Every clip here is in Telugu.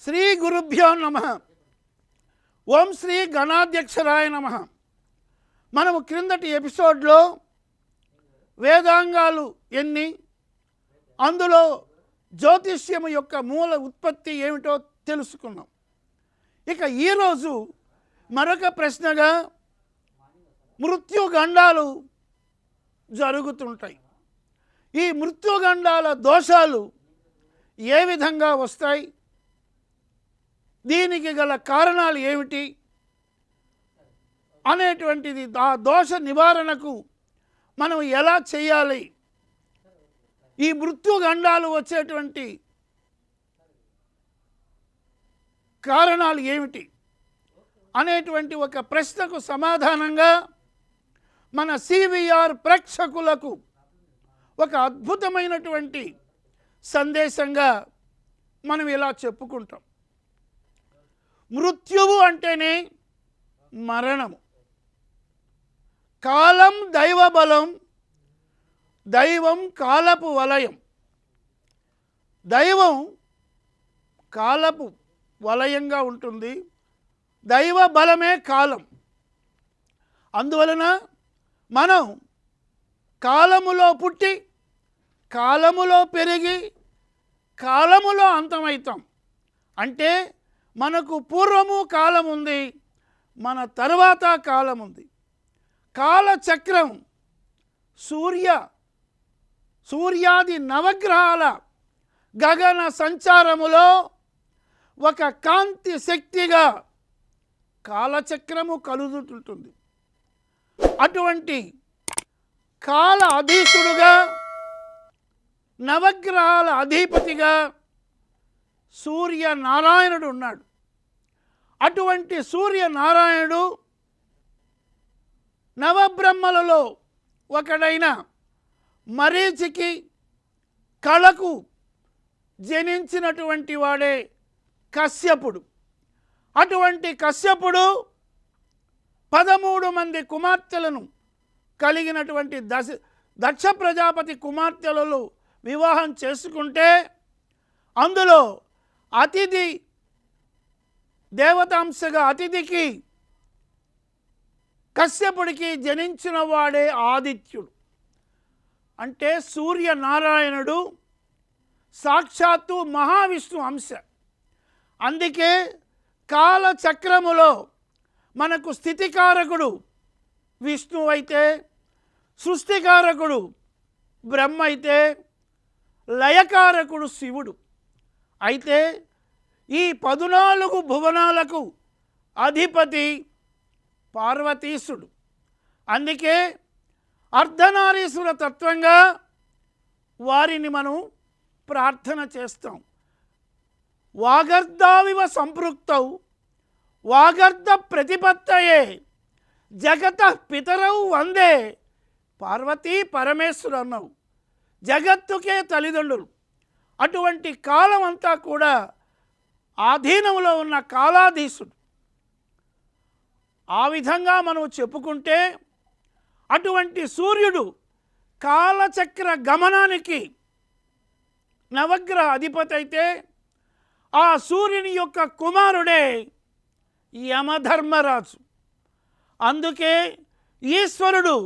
శ్రీ గురుభ్యో నమః. ఓం శ్రీ గణాధ్యక్షరాయ నమః. మనము క్రిందటి ఎపిసోడ్లో వేదాంగాలు ఎన్ని, అందులో జ్యోతిష్యము యొక్క మూల ఉత్పత్తి ఏమిటో తెలుసుకున్నాం. ఇక ఈరోజు మరొక ప్రశ్నగా మృత్యుగండాలు జరుగుతుంటాయి. ఈ మృత్యుగండాల దోషాలు ఏ విధంగా వస్తాయి, దీనికి గల కారణాలు ఏమిటి అనేటువంటిది, ఆ దోష నివారణకు మనం ఎలా చేయాలి, ఈ మృత్యుగండాలు వచ్చేటువంటి కారణాలు ఏమిటి అనేటువంటి ఒక ప్రశ్నకు సమాధానంగా మన సివిఆర్ ప్రేక్షకులకు ఒక అద్భుతమైనటువంటి సందేశంగా మనం ఇలా చెప్పుకుంటాం. మృత్యువు అంటేనే మరణము. కాలం దైవబలం, దైవం కాలపు వలయం. దైవం కాలపు వలయంగా ఉంటుంది, దైవ బలమే కాలం. అందువలన మనం కాలములో పుట్టి కాలములో పెరిగి కాలములో అంతమవుతాం. అంటే మనకు పూర్వము కాలం ఉంది, మన తర్వాత కాలం ఉంది. కాలచక్రం సూర్యాది నవగ్రహాల గగన సంచారములో ఒక కాంతి శక్తిగా కాలచక్రము కలుగుతుంటుంది. అటువంటి కాల అధీశుడుగా, నవగ్రహాల అధిపతిగా సూర్యనారాయణుడు ఉన్నాడు. అటువంటి సూర్యనారాయణుడు నవబ్రహ్మలలో ఒకడైన మరీచికి కళకు జనించినటువంటి వాడే కశ్యపుడు. అటువంటి కశ్యపుడు 13 మంది కుమార్తెలను కలిగినటువంటి దక్ష ప్రజాపతి కుమార్తెలలో వివాహం చేసుకుంటే, అందులో అతిథి దేవతాంశగా అతిథికి కశ్యపుడికి జనించిన వాడే ఆదిత్యుడు. అంటే సూర్యనారాయణుడు సాక్షాత్తు మహావిష్ణు అంశ. అందుకే కాలచక్రములో మనకు స్థితికారకుడు విష్ణువు అయితే, సృష్టికారకుడు బ్రహ్మ అయితే, లయకారకుడు శివుడు అయితే, ఈ 14 భువనాలకు అధిపతి పార్వతీశుడు. అందుకే అర్ధనారీశ్వర తత్వంగా వారిని మనం ప్రార్థన చేస్తాం. వాగర్ధావివ సంపృక్తౌ వాగర్ధ ప్రతిపత్తయే జగత పితరౌ వందే పార్వతీ పరమేశ్వరు అన్నావు. జగత్తుకే తల్లిదండ్రులు. అటువంటి కాలం అంతా కూడా ఆధీనంలో ఉన్న కాలాధీశుడు. ఆ విధంగా మనం చెప్పుకుంటే, అటువంటి సూర్యుడు కాలచక్ర గమనానికి నవగ్రహ అధిపతి అయితే, ఆ సూర్యుని యొక్క కుమారుడే యమధర్మరాజు. అందుకే ఈశ్వరుడు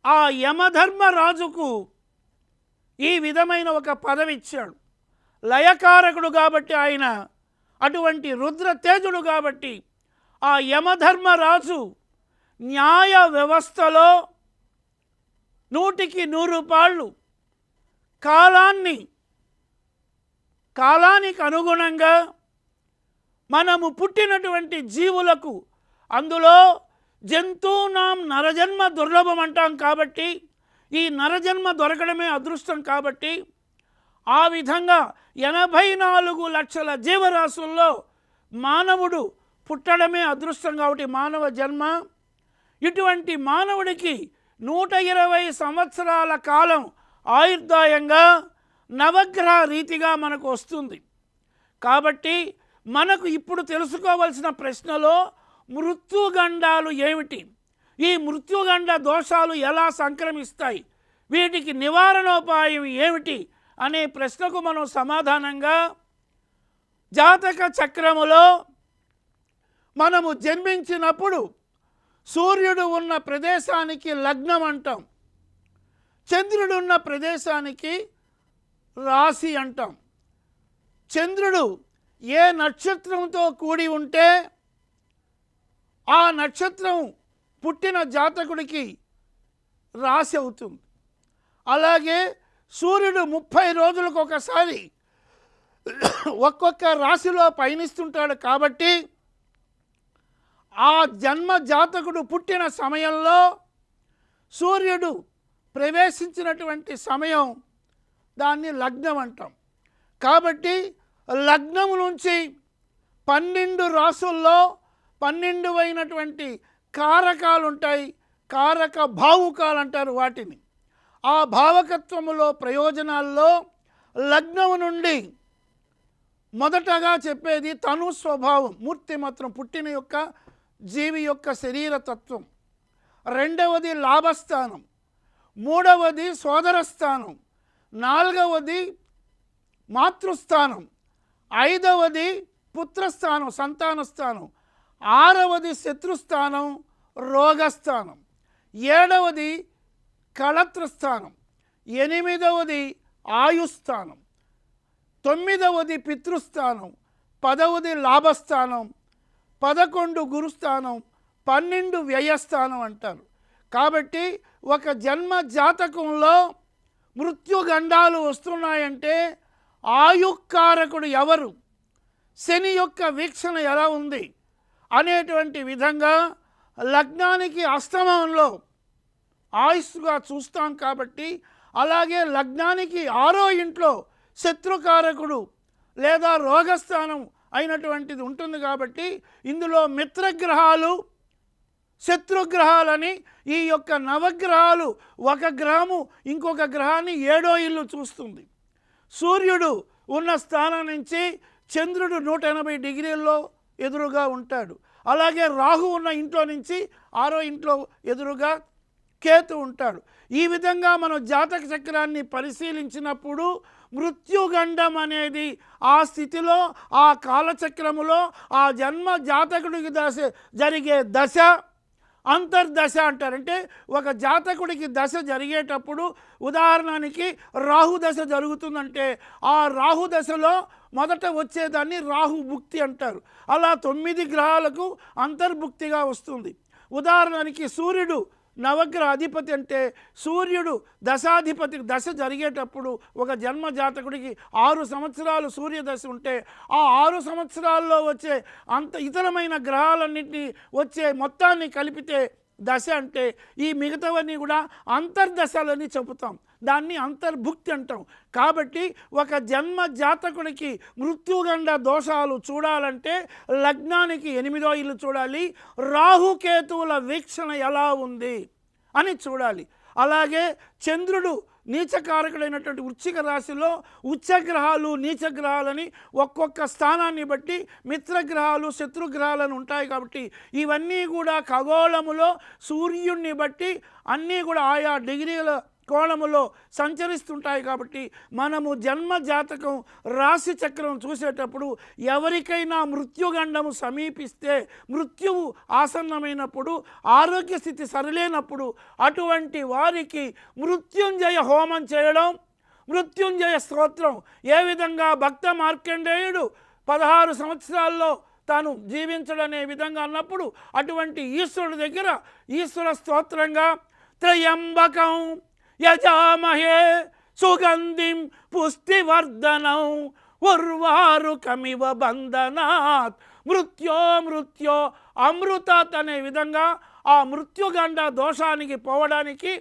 ఆ యమధర్మరాజుకు ఈ విధమైన ఒక పదవి ఇచ్చాడు. లయకారకుడు కాబట్టి ఆయన, అటువంటి రుద్ర తేజుడు కాబట్టి ఆ యమధర్మరాజు న్యాయ వ్యవస్థలో 100కి 100 పాళ్ళు కాలానికి అనుగుణంగా మనము పుట్టినటువంటి జీవులకు, అందులో జంతువునాం నరజన్మ దుర్లభం అంటాం కాబట్టి, ఈ నరజన్మ దొరకడమే అదృష్టం కాబట్టి, ఆ విధంగా 84 లక్షల జీవరాశుల్లో మానవుడు పుట్టడమే అదృష్టం కాబట్టి మానవ జన్మ. ఇటువంటి మానవుడికి 120 సంవత్సరాల కాలం ఆయుర్దాయంగా నవగ్రహ రీతిగా మనకు వస్తుంది. కాబట్టి మనకు ఇప్పుడు తెలుసుకోవలసిన ప్రశ్నలో మృత్యుగండాలు ఏమిటి, ఈ మృత్యుగండ దోషాలు ఎలా సంక్రమిస్తాయి, వీటికి నివారణోపాయం ఏమిటి అనే ప్రశ్నకు మనం సమాధానంగా జాతక చక్రములో మనము జన్మించినప్పుడు సూర్యుడు ఉన్న ప్రదేశానికి లగ్నం అంటాం, చంద్రుడు ఉన్న ప్రదేశానికి రాశి అంటాం. చంద్రుడు ఏ నక్షత్రంతో కూడి ఉంటే ఆ నక్షత్రం పుట్టిన జాతకుడికి రాశి అవుతుంది. అలాగే సూర్యుడు 30 రోజులకు ఒకసారి ఒక్కొక్క రాశిలో పయనిస్తుంటాడు. కాబట్టి ఆ జన్మ జాతకుడు పుట్టిన సమయంలో సూర్యుడు ప్రవేశించినటువంటి సమయం దాన్ని లగ్నం అంటాం. కాబట్టి లగ్నం నుంచి 12 రాసుల్లో 12 అయినటువంటి కారకాలు ఉంటాయి. కారక భావుకాలు అంటారు వాటిని. ఆ భావకత్వములో ప్రయోజనాల్లో లగ్నం నుండి మొదటగా చెప్పేది తను స్వభావం, మూర్తిమత్రం, పుట్టిన యొక్క జీవి యొక్క శరీరతత్వం. రెండవది లాభస్థానం, మూడవది సోదరస్థానం, నాలుగవది మాతృస్థానం, ఐదవది పుత్రస్థానం, సంతాన స్థానం, ఆరవది శత్రుస్థానం, రోగస్థానం, ఏడవది కళత్రస్థానం, ఎనిమిదవది ఆయుస్థానం, తొమ్మిదవది పితృస్థానం, 10వది లాభస్థానం, 11 గురుస్థానం, 12 వ్యయస్థానం అంటారు. కాబట్టి ఒక జన్మ జాతకంలో మృత్యుగండాలు వస్తున్నాయంటే ఆయుకారకుడు ఎవరు, శని యొక్క వీక్షణ ఎలా ఉంది అనేటువంటి విధంగా లగ్నానికి అష్టమంలో ఆయుస్సుగా చూస్తాం. కాబట్టి అలాగే లగ్నానికి 6వ ఇంట్లో శత్రుకారకుడు లేదా రోగస్థానం అయినటువంటిది ఉంటుంది. కాబట్టి ఇందులో మిత్రగ్రహాలు, శత్రుగ్రహాలని ఈ యొక్క నవగ్రహాలు ఒక గ్రహము ఇంకొక గ్రహాన్ని 7వ ఇల్లు చూస్తుంది. సూర్యుడు ఉన్న స్థానం నుంచి చంద్రుడు 180 డిగ్రీల్లో ఎదురుగా ఉంటాడు. అలాగే రాహు ఉన్న ఇంట్లో నుంచి 6వ ఇంట్లో ఎదురుగా కేతు ఉంటాడు. ఈ విధంగా మనం జాతక చక్రాన్ని పరిశీలించినప్పుడు మృత్యుగండం అనేది ఆ స్థితిలో, ఆ కాలచక్రములో ఆ జన్మ జాతకుడికి జరిగే దశ అంతర్దశ అంటారు. అంటే ఒక జాతకుడికి దశ జరిగేటప్పుడు ఉదాహరణకి రాహు దశ జరుగుతుందంటే ఆ రాహు దశలో మొదట వచ్చేదాన్ని రాహుభుక్తి అంటారు. అలా 9 గ్రహాలకు అంతర్భుక్తిగా వస్తుంది. ఉదాహరణకి సూర్యుడు నవగ్రహ అధిపతి అంటే సూర్యుడు దశాధిపతి దశ జరిగేటప్పుడు ఒక జన్మ జాతకుడికి 6 సంవత్సరాలు సూర్యదశ ఉంటే ఆ 6 సంవత్సరాల్లో వచ్చే ఇతరమైన గ్రహాలన్నింటినీ వచ్చే మొత్తాన్ని కలిపితే దశ అంటే ఈ మిగతావన్నీ కూడా అంతర్దశలని చెబుతాం. దాన్ని అంతర్భుక్తి అంటాం. కాబట్టి ఒక జన్మ జాతకుడికి మృత్యుగండ దోషాలు చూడాలంటే లగ్నానికి 8వ ఇల్లు చూడాలి, రాహుకేతువుల వీక్షణ ఎలా ఉంది అని చూడాలి. అలాగే చంద్రుడు నీచకారకుడైనటువంటి వృశ్చిక రాశిలో ఉచ్చగ్రహాలు, నీచగ్రహాలని ఒక్కొక్క స్థానాన్ని బట్టి మిత్రగ్రహాలు, శత్రుగ్రహాలను ఉంటాయి. కాబట్టి ఇవన్నీ కూడా ఖగోళములో సూర్యుడిని బట్టి అన్నీ కూడా ఆయా డిగ్రీల కోణములో సంచరిస్తుంటాయి. కాబట్టి మనము జన్మ జాతకం రాశి చక్రం చూసేటప్పుడు ఎవరికైనా మృత్యుగండము సమీపిస్తే, మృత్యువు ఆసన్నమైనప్పుడు, ఆరోగ్య స్థితి సరిలేనప్పుడు అటువంటి వారికి మృత్యుంజయ హోమం చేయడం, మృత్యుంజయ స్తోత్రం ఏ విధంగా భక్త మార్కండేయుడు 16 సంవత్సరాల్లో తాను జీవించడనే విధంగా అన్నప్పుడు అటువంటి ఈశ్వరుడి దగ్గర ఈశ్వర స్తోత్రంగా త్రయంబకం యజామహే సుగంధిం పుష్టివర్ధనం ఉర్వారుకమివ బంధనాత్ మృత్యో అమృతాత్ అనే విధంగా ఆ మృత్యుగండ దోషానికి పోవడానికి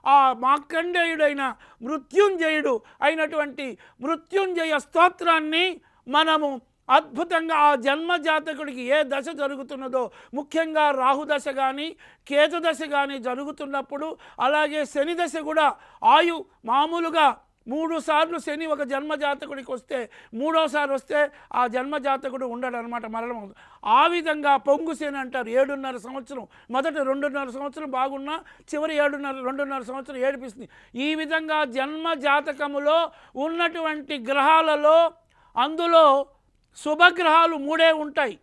ఆ మార్కండేయుడైన మృత్యుంజయుడు అయినటువంటి మృత్యుంజయ స్తోత్రాన్ని మనము అద్భుతంగా ఆ జన్మ జాతకుడికి ఏ దశ జరుగుతున్నదో, ముఖ్యంగా రాహుదశ కానీ కేతు దశ కానీ జరుగుతున్నప్పుడు, అలాగే శని దశ కూడా మామూలుగా 3 సార్లు శని ఒక జన్మ జాతకుడికి వస్తే 3వసారి వస్తే ఆ జన్మ జాతకుడు ఉండడు అనమాట, మరణం. ఆ విధంగా పొంగు శని అంటారు. 7.5 సంవత్సరం, మొదటి 2.5 సంవత్సరం బాగున్నా చివరి 2.5 సంవత్సరం ఏడిపిస్తుంది. ఈ విధంగా జన్మ జాతకములో ఉన్నటువంటి గ్రహాలలో అందులో శుభగ్రహాలు 3 ఉంటాయి.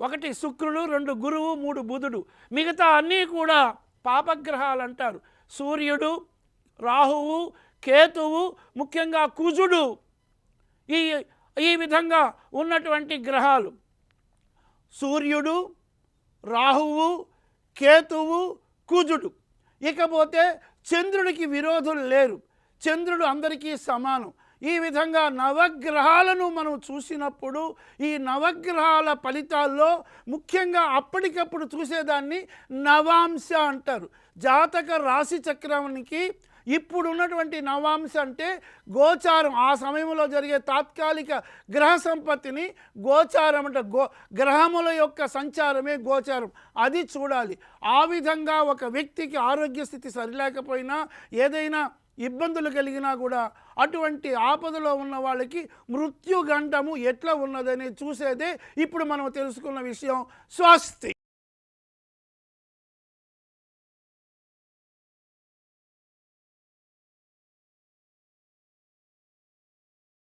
1 శుక్రుడు, 2 గురువు, 3 బుధుడు. మిగతా అన్నీ కూడా పాపగ్రహాలు అంటారు. సూర్యుడు, రాహువు, కేతువు, ముఖ్యంగా కుజుడు, ఈ ఈ విధంగా ఉన్నటువంటి గ్రహాలు సూర్యుడు, రాహువు, కేతువు, కుజుడు. ఇకపోతే చంద్రుడికి విరోధులు లేరు. చంద్రుడు అందరికీ సమానం. ఈ విధంగా నవగ్రహాలను మనం చూసినప్పుడు ఈ నవగ్రహాల ఫలితాల్లో ముఖ్యంగా అప్పటికప్పుడు చూసేదాన్ని నవాంశ అంటారు. జాతక రాశి చక్రానికి ఇప్పుడు ఉన్నటువంటి నవాంశ అంటే గోచారం, ఆ సమయంలో జరిగే తాత్కాలిక గ్రహ సంపత్తిని గోచారం అంటే గ్రహముల యొక్క సంచారమే గోచారం, అది చూడాలి. ఆ విధంగా ఒక వ్యక్తికి ఆరోగ్య స్థితి సరిలేకపోయినా, ఏదైనా ఇబ్బందులు కలిగినా కూడా అటువంటి ఆపదలో ఉన్న వాళ్ళకి మృత్యుగండము ఎట్లా ఉన్నదని చూసేదే ఇప్పుడు మనం తెలుసుకున్న విషయం. స్వస్తి.